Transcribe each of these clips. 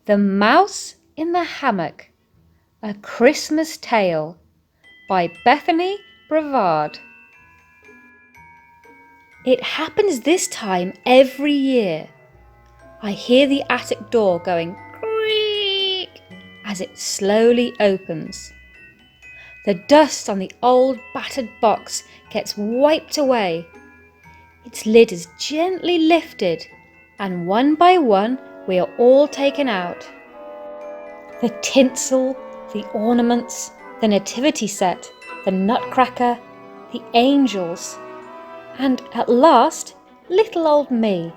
The Mouse in the Hammock, A Christmas Tale by Bethany Brevard. It happens this time every year. I hear the attic door going creak as it slowly opens. The dust on the old battered box gets wiped away. Its lid is gently lifted, and one by one we are all taken out. The tinsel, the ornaments, the nativity set, the nutcracker, the angels, and at last, little old me.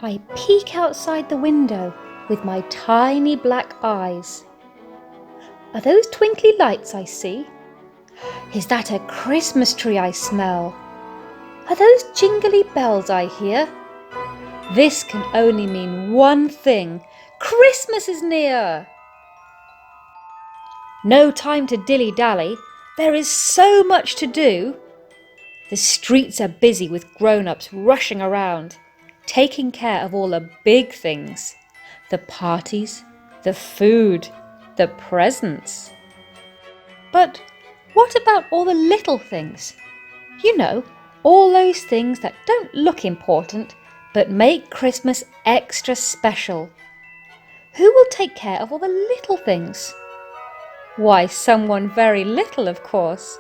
I peek outside the window with my tiny black eyes. Are those twinkly lights I see? Is that a Christmas tree I smell? Are those jingly bells I hear? This can only mean one thing. Christmas is near! No time to dilly-dally. There is so much to do. The streets are busy with grown-ups rushing around, taking care of all the big things. The parties, the food, the presents. But what about all the little things? You know, all those things that don't look important but make Christmas extra special. Who will take care of all the little things? Why, someone very little, of course.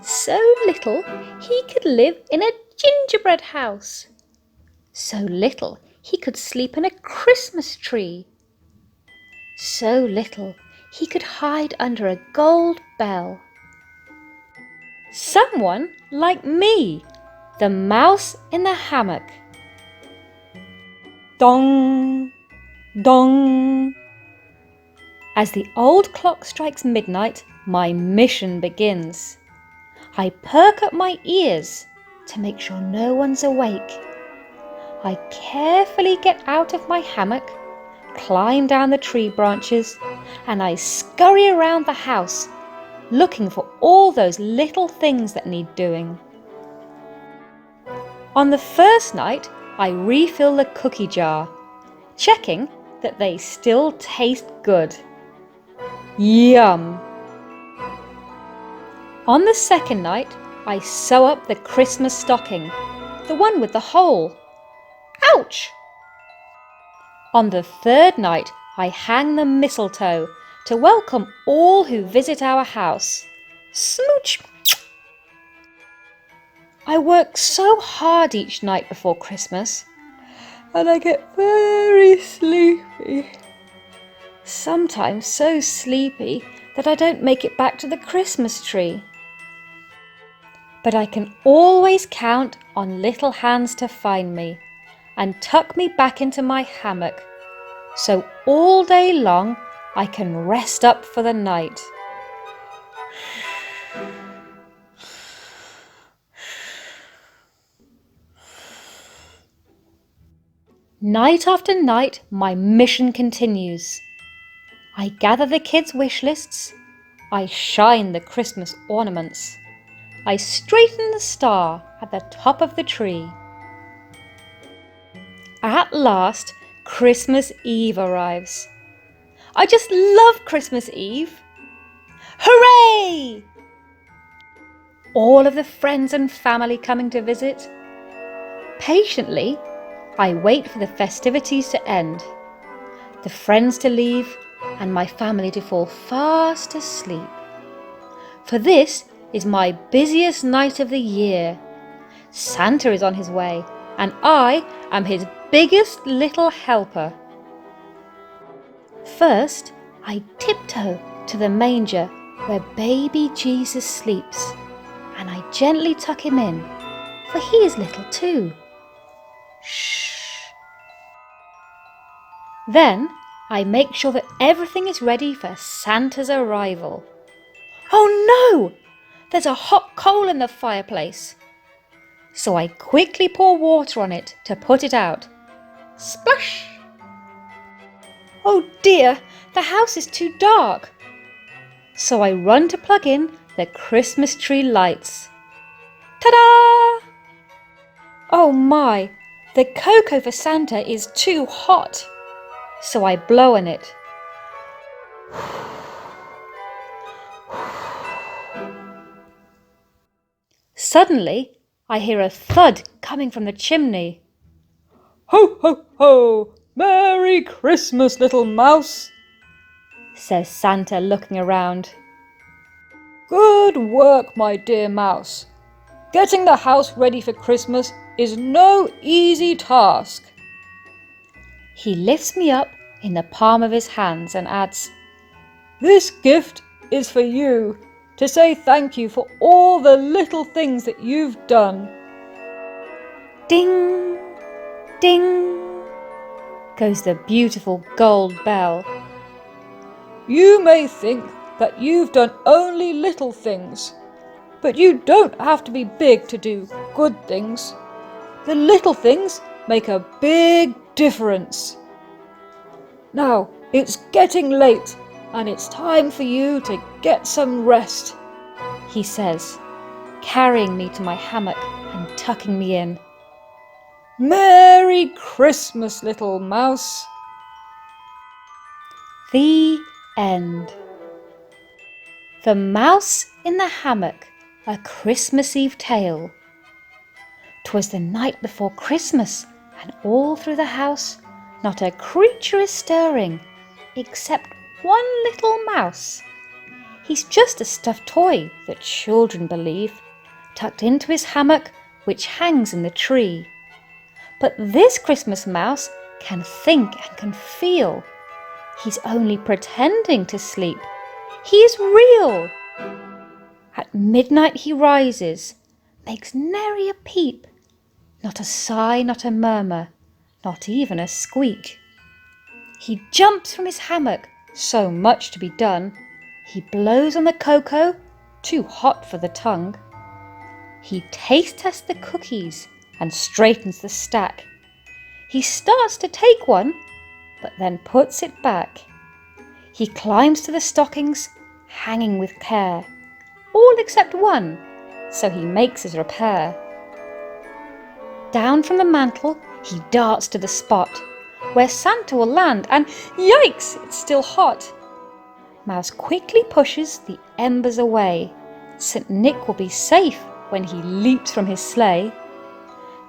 So little he could live in a gingerbread house. So little he could sleep in a Christmas tree. So little he could hide under a gold bell. Someone like me, the mouse in the hammock. Dong, dong. As the old clock strikes midnight, my mission begins. I perk up my ears to make sure no one's awake. I carefully get out of my hammock, climb down the tree branches, and I scurry around the house, looking for all those little things that need doing. On the first night, I refill the cookie jar, checking that they still taste good. Yum! On the second night, I sew up the Christmas stocking, the one with the hole. Ouch! On the third night, I hang the mistletoe to welcome all who visit our house. Smooch! I work so hard each night before Christmas, and I get very sleepy. Sometimes so sleepy that I don't make it back to the Christmas tree. But I can always count on little hands to find me and tuck me back into my hammock, so all day long I can rest up for the night. Night after night, my mission continues. I gather the kids' wish lists. I shine the Christmas ornaments. I straighten the star at the top of the tree. At last, Christmas Eve arrives. I just love Christmas Eve. Hooray! All of the friends and family coming to visit. Patiently, I wait for the festivities to end, the friends to leave, and my family to fall fast asleep. For this is my busiest night of the year. Santa is on his way, and I am his biggest little helper. First, I tiptoe to the manger where baby Jesus sleeps, and I gently tuck him in, for he is little too. Shh. Then I make sure that everything is ready for Santa's arrival. Oh no! There's a hot coal in the fireplace. So I quickly pour water on it to put it out. Splash! Oh dear, the house is too dark. So I run to plug in the Christmas tree lights. Ta-da! Oh my, The cocoa for Santa is too hot, so I blow on it. Suddenly, I hear a thud coming from the chimney. "Ho, ho, ho! Merry Christmas, little mouse," says Santa, looking around. "Good work, my dear mouse. Getting the house ready for Christmas is no easy task." He lifts me up in the palm of his hands and adds, "This gift is for you, to say thank you for all the little things that you've done." Ding, ding, goes the beautiful gold bell. You may think that you've done only little things, but you don't have to be big to do good things. The little things make a big difference. Now, it's getting late and it's time for you to get some rest, he says, carrying me to my hammock and tucking me in. Merry Christmas, little mouse. The end. The Mouse in the Hammock, a Christmas Eve tale. 'Twas the night before Christmas, and all through the house not a creature is stirring, except one little mouse. He's just a stuffed toy, the children believe, tucked into his hammock, which hangs in the tree. But this Christmas mouse can think and can feel. He's only pretending to sleep. He is real. At midnight he rises, makes nary a peep, not a sigh, not a murmur, not even a squeak. He jumps from his hammock, so much to be done. He blows on the cocoa, too hot for the tongue. He taste tests the cookies and straightens the stack. He starts to take one, but then puts it back. He climbs to the stockings, hanging with care, all except one, so he makes his repair. Down from the mantel he darts to the spot where Santa will land, and yikes, it's still hot. Mouse quickly pushes the embers away. St. Nick will be safe when he leaps from his sleigh.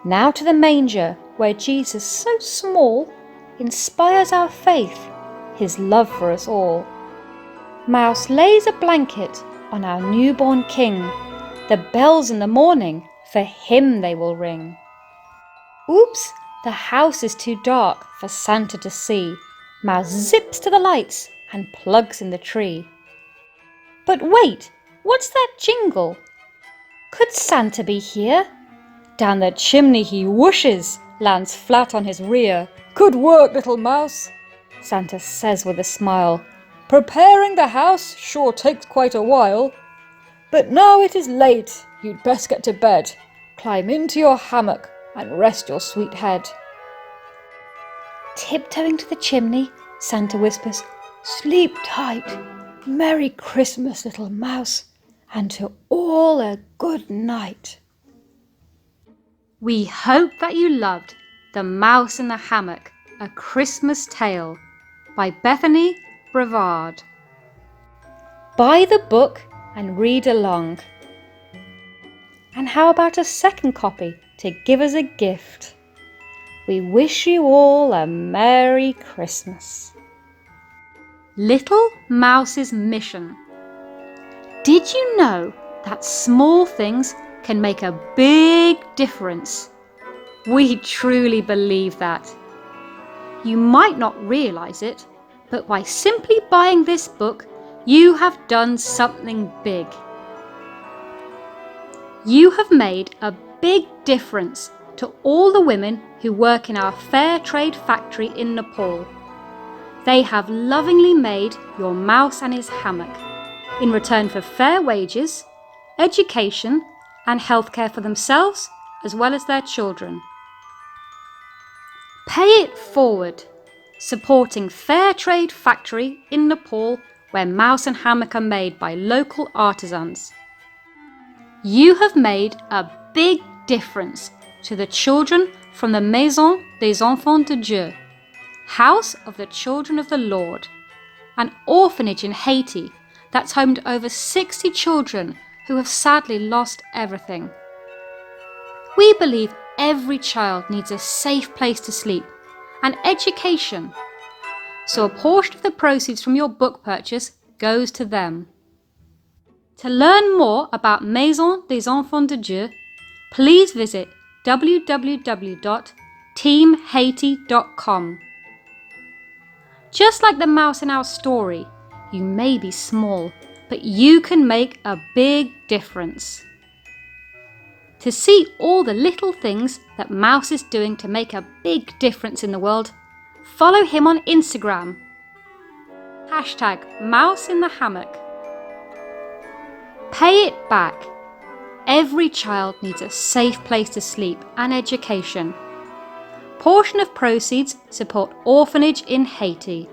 Now to the manger, where Jesus, so small, inspires our faith, his love for us all. Mouse lays a blanket on our newborn King. The bells in the morning, for him they will ring. Oops, the house is too dark for Santa to see. Mouse zips to the lights and plugs in the tree. But wait, what's that jingle? Could Santa be here? Down the chimney he whooshes, lands flat on his rear. Good work, little mouse, Santa says with a smile. Preparing the house sure takes quite a while. But now it is late, you'd best get to bed. Climb into your hammock and rest your sweet head. Tiptoeing to the chimney, Santa whispers, "Sleep tight. Merry Christmas, little mouse, and to all a good night." We hope that you loved The Mouse in the Hammock, a Christmas Tale by Bethany Brevard. Buy the book and read along. And how about a second copy to give as a gift? We wish you all a Merry Christmas. Little Mouse's Mission. Did you know that small things can make a big difference? We truly believe that. You might not realise it, but by simply buying this book, you have done something big. You have made a big difference to all the women who work in our fair trade factory in Nepal. They have lovingly made your mouse and his hammock in return for fair wages, education and healthcare for themselves as well as their children. Pay it forward, supporting Fair Trade Factory in Nepal, where mouse and hammock are made by local artisans. You have made a big difference to the children from the Maison des Enfants de Dieu, House of the Children of the Lord, an orphanage in Haiti that's home to over 60 children who have sadly lost everything. We believe every child needs a safe place to sleep and education, so a portion of the proceeds from your book purchase goes to them. To learn more about Maison des Enfants de Dieu, please visit www.teamhaiti.com. Just like the mouse in our story, you may be small, but you can make a big difference. To see all the little things that Mouse is doing to make a big difference in the world, follow him on Instagram. #Mouse in the Hammock. Pay it back. Every child needs a safe place to sleep and education. Portion of proceeds support orphanage in Haiti.